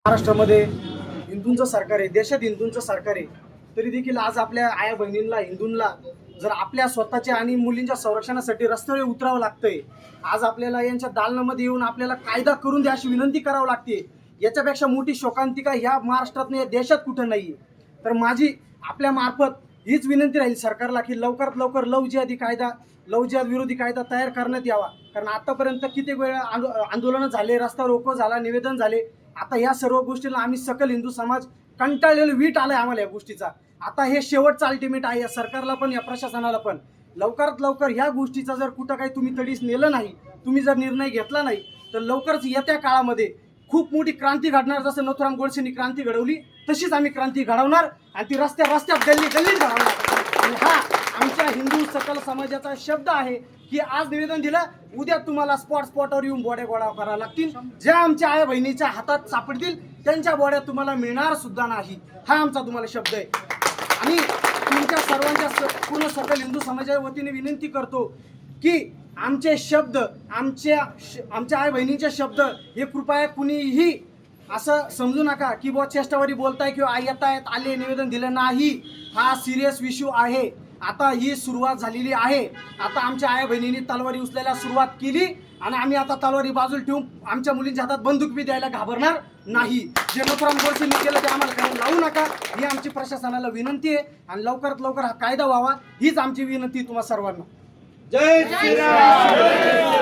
महाराष्ट्रामध्ये हिंदूंचं सरकार आहे, देशात हिंदूंचं सरकार आहे, तरी देखील आज आपल्या आया बहिणींना हिंदूंना जर आपल्या स्वतःच्या आणि मुलींच्या संरक्षणासाठी रस्त्यावर उतरावं लागतंय, आज आपल्याला यांच्या दालनामध्ये येऊन आपल्याला कायदा करून द्या अशी विनंती करावं लागते, याच्यापेक्षा मोठी शोकांतिका ह्या महाराष्ट्रात नाही, देशात कुठं नाही. तर माझी आपल्या मार्फत हीच विनंती राहील सरकारला की लवकरात लवकर लव जिहाद विरोधी कायदा तयार करण्यात यावा. कारण आतापर्यंत किती वेळा आंदोलनं झाले, रस्ता रोको झाला, निवेदन झाले. आता या सर्व गोष्टींना आम्ही सकल हिंदू समाज कंटाळलेलं वीट आलाय आम्हाला या गोष्टीचा. आता हे शेवटचं अल्टिमेट आहे या सरकारला पण या प्रशासनाला पण. लवकरात लवकर ह्या गोष्टीचा जर कुठं काही तुम्ही तडीस नेलं नाही, तुम्ही जर निर्णय घेतला नाही, तर लवकरच येत्या काळामध्ये खूप मोठी क्रांती घडणार. जसं नथुराम गोडसेंनी क्रांती घडवली तशीच आम्ही क्रांती घडवणार आणि ती रस्त्यात गल्लीत घडवणार. आणि हा आमच्या हिंदू सकल समाजाचा शब्द आहे की आज निवेदन दिलं, उद्या तुम्हाला स्पॉटवर येऊन बॉड्या गोळा कराव्या लागतील. ज्या आमच्या आया बहिणीच्या हातात सापडतील त्यांच्या बॉड्या तुम्हाला मिळणार सुद्धा नाही. हा आमचा तुम्हाला शब्द आहे. आणि तुमच्या सर्वांच्या पूर्ण सकल हिंदू समाजाच्या वतीने विनंती करतो की आमचे शब्द, आमच्या आई बहिणींचे शब्द हे कृपया कुणीही असं समजू नका की बुवा चेष्टावरी बोलताय किंवा येतायत आले निवेदन दिलं नाही. हा सिरियस इश्यू आहे. आता ही सुरुवात झालेली आहे. आता आमच्या आई बहिणींनी तलवारी उचलायला सुरुवात केली आणि आम्ही आता तलवारी बाजूला ठेवून आमच्या मुलींच्या हातात बंदूक बी द्यायला घाबरणार नाही. जे नथुराम गोडसेंनी केलं ते आम्हाला करायला लावू नका, ही आमची प्रशासनाला विनंती आहे. आणि लवकरात लवकर हा कायदा व्हावा हीच आमची विनंती तुम्हा सर्वांना. जय श्रीराम.